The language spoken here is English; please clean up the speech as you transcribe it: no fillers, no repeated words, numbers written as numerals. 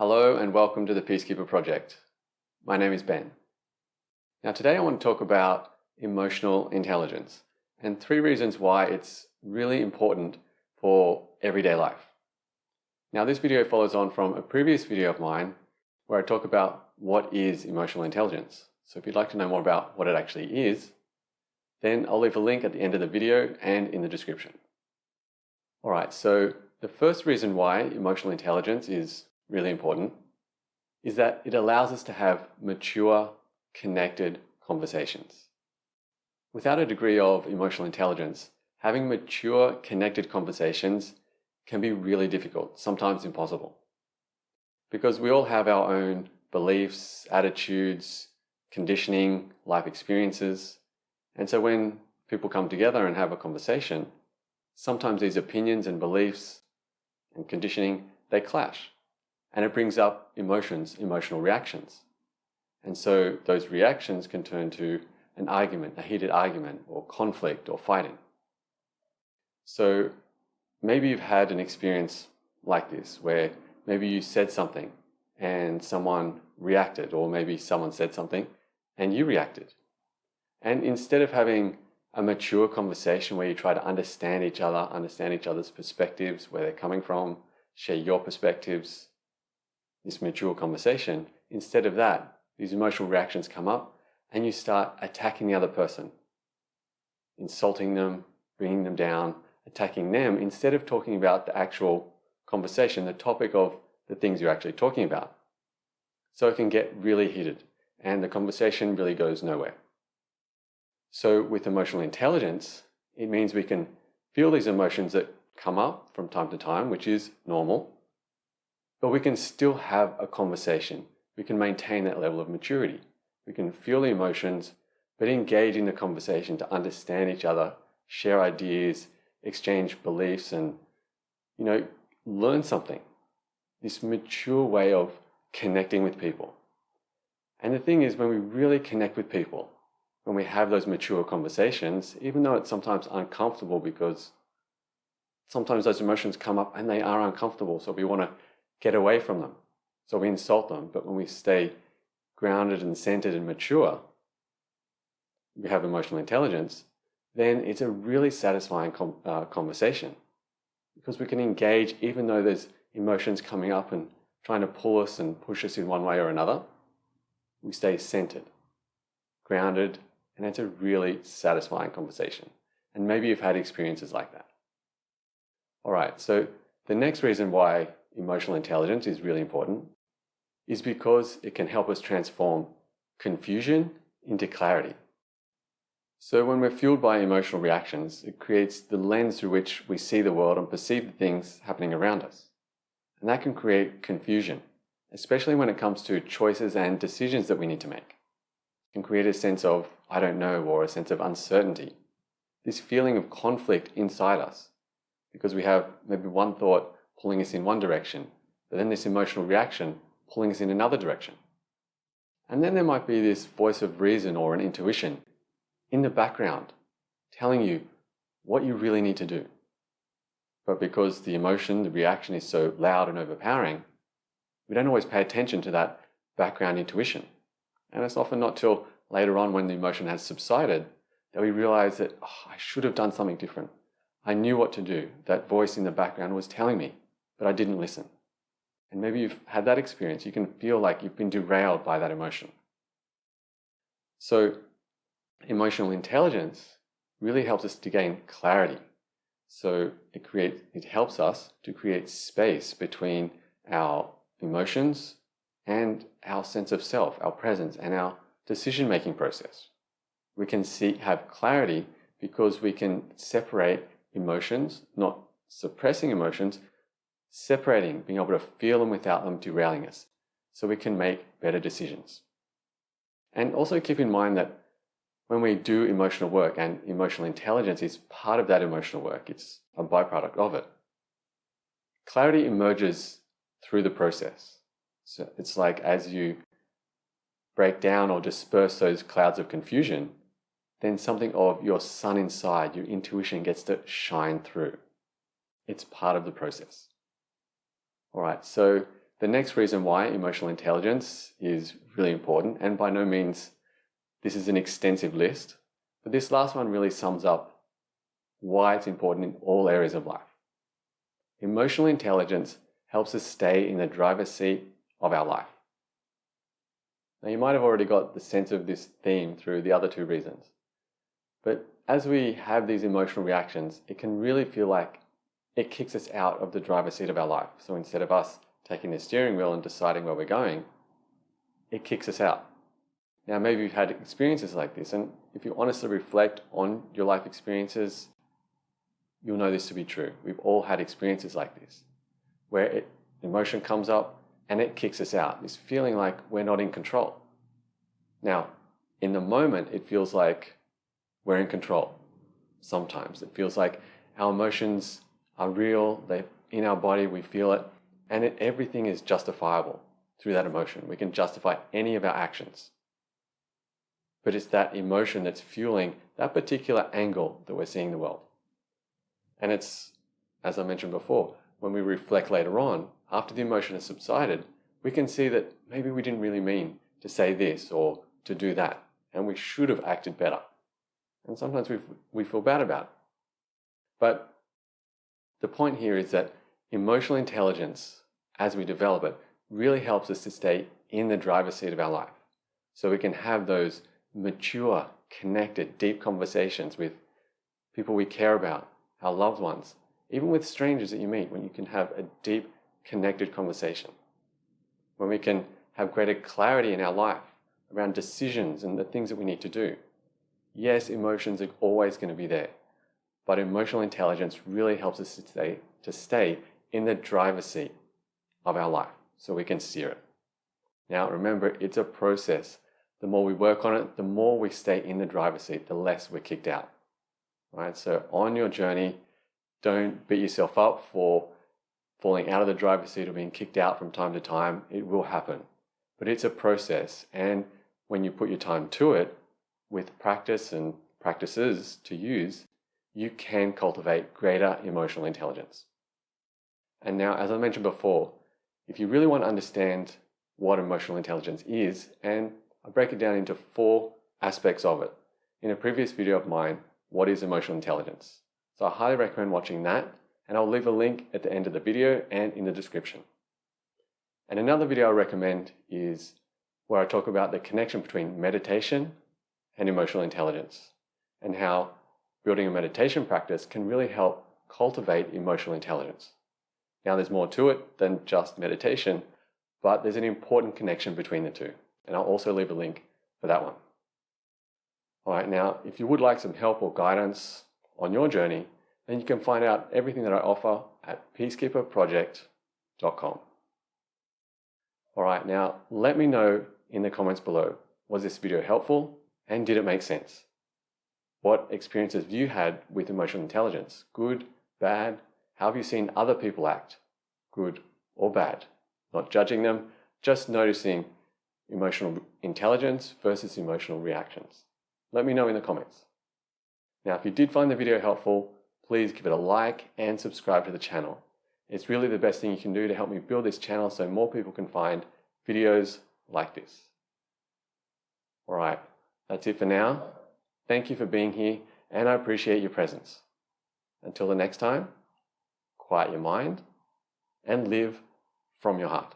Hello and welcome to the Peacekeeper Project. My name is Ben. Now today I want to talk about emotional intelligence and 3 reasons why it's really important for everyday life. Now this video follows on from a previous video of mine where I talk about what is emotional intelligence. So if you'd like to know more about what it actually is, then I'll leave a link at the end of the video and in the description. Alright, so the first reason why emotional intelligence is really important is that it allows us to have mature, connected conversations. Without a degree of emotional intelligence, having mature, connected conversations can be really difficult, sometimes impossible. Because we all have our own beliefs, attitudes, conditioning, life experiences, and so when people come together and have a conversation, sometimes these opinions and beliefs and conditioning, they clash. And it brings up emotions, emotional reactions. And so those reactions can turn to an argument, a heated argument, or conflict, or fighting. So maybe you've had an experience like this, where maybe you said something and someone reacted, or maybe someone said something and you reacted. And instead of having a mature conversation where you try to understand each other's perspectives, where they're coming from, share your perspectives, this mature conversation, instead of that, these emotional reactions come up and you start attacking the other person, insulting them, bringing them down, attacking them, instead of talking about the actual conversation, the topic of the things you're actually talking about. So it can get really heated and the conversation really goes nowhere. So with emotional intelligence, it means we can feel these emotions that come up from time to time, which is normal, but we can still have a conversation. We can maintain that level of maturity. We can feel the emotions, but engage in the conversation to understand each other, share ideas, exchange beliefs, and, learn something. This mature way of connecting with people. And the thing is, when we really connect with people, when we have those mature conversations, even though it's sometimes uncomfortable because sometimes those emotions come up and they are uncomfortable, so we want to get away from them. So we insult them, but when we stay grounded and centered and mature, we have emotional intelligence, then it's a really satisfying conversation because we can engage even though there's emotions coming up and trying to pull us and push us in one way or another. We stay centered, grounded, and it's a really satisfying conversation. And maybe you've had experiences like that. All right, so the next reason why emotional intelligence is really important is because it can help us transform confusion into clarity. So when we're fueled by emotional reactions, it creates the lens through which we see the world and perceive the things happening around us. And that can create confusion, especially when it comes to choices and decisions that we need to make. It can create a sense of, I don't know, or a sense of uncertainty. This feeling of conflict inside us, because we have maybe one thought pulling us in one direction, but then this emotional reaction pulling us in another direction. And then there might be this voice of reason or an intuition in the background telling you what you really need to do. But because the emotion, the reaction is so loud and overpowering, we don't always pay attention to that background intuition. And it's often not till later on when the emotion has subsided that we realize that I should have done something different. I knew what to do. That voice in the background was telling me, but I didn't listen. And maybe you've had that experience. You can feel like you've been derailed by that emotion. So emotional intelligence really helps us to gain clarity. So it helps us to create space between our emotions and our sense of self, our presence, and our decision-making process. We can have clarity because we can separate emotions, not suppressing emotions, separating, being able to feel them without them derailing us, so we can make better decisions. And also keep in mind that when we do emotional work, and emotional intelligence is part of that emotional work, it's a byproduct of it, clarity emerges through the process. So it's like as you break down or disperse those clouds of confusion, then something of your sun inside, your intuition gets to shine through. It's part of the process. All right, so The next reason why emotional intelligence is really important, and by no means this is an extensive list, but this last one really sums up why it's important in all areas of life. Emotional intelligence helps us stay in the driver's seat of our life. Now, you might have already got the sense of this theme through the other two reasons, but as we have these emotional reactions, it can really feel like it kicks us out of the driver's seat of our life. So instead of us taking the steering wheel and deciding where we're going, it kicks us out. Now, maybe you've had experiences like this, and if you honestly reflect on your life experiences, you'll know this to be true. We've all had experiences like this, where emotion comes up and it kicks us out, this feeling like we're not in control. Now, in the moment, it feels like we're in control. Sometimes it feels like our emotions are real, they're in our body, we feel it, and everything is justifiable through that emotion. We can justify any of our actions. But it's that emotion that's fueling that particular angle that we're seeing the world. And it's, as I mentioned before, when we reflect later on, after the emotion has subsided, we can see that maybe we didn't really mean to say this or to do that, and we should have acted better. And sometimes we feel bad about it. But the point here is that emotional intelligence, as we develop it, really helps us to stay in the driver's seat of our life. So we can have those mature, connected, deep conversations with people we care about, our loved ones, even with strangers that you meet, when you can have a deep, connected conversation. When we can have greater clarity in our life around decisions and the things that we need to do. Yes, emotions are always going to be there, but emotional intelligence really helps us to stay in the driver's seat of our life so we can steer it. Now, remember, it's a process. The more we work on it, the more we stay in the driver's seat, the less we're kicked out. Right? So on your journey, don't beat yourself up for falling out of the driver's seat or being kicked out from time to time. It will happen. But it's a process, and when you put your time to it, with practice and practices to use, you can cultivate greater emotional intelligence. And now, as I mentioned before, if you really want to understand what emotional intelligence is, and I break it down into 4 aspects of it. In a previous video of mine, what is emotional intelligence? So I highly recommend watching that, and I'll leave a link at the end of the video and in the description. And another video I recommend is where I talk about the connection between meditation and emotional intelligence, and how building a meditation practice can really help cultivate emotional intelligence. Now, there's more to it than just meditation, but there's an important connection between the two, and I'll also leave a link for that one. All right, now, if you would like some help or guidance on your journey, then you can find out everything that I offer at peacekeeperproject.com. All right, now, let me know in the comments below, was this video helpful and did it make sense? What experiences have you had with emotional intelligence? Good, bad? How have you seen other people act? Good or bad? Not judging them, just noticing emotional intelligence versus emotional reactions. Let me know in the comments. Now, if you did find the video helpful, please give it a like and subscribe to the channel. It's really the best thing you can do to help me build this channel so more people can find videos like this. All right, that's it for now. Thank you for being here, and I appreciate your presence. Until the next time, quiet your mind and live from your heart.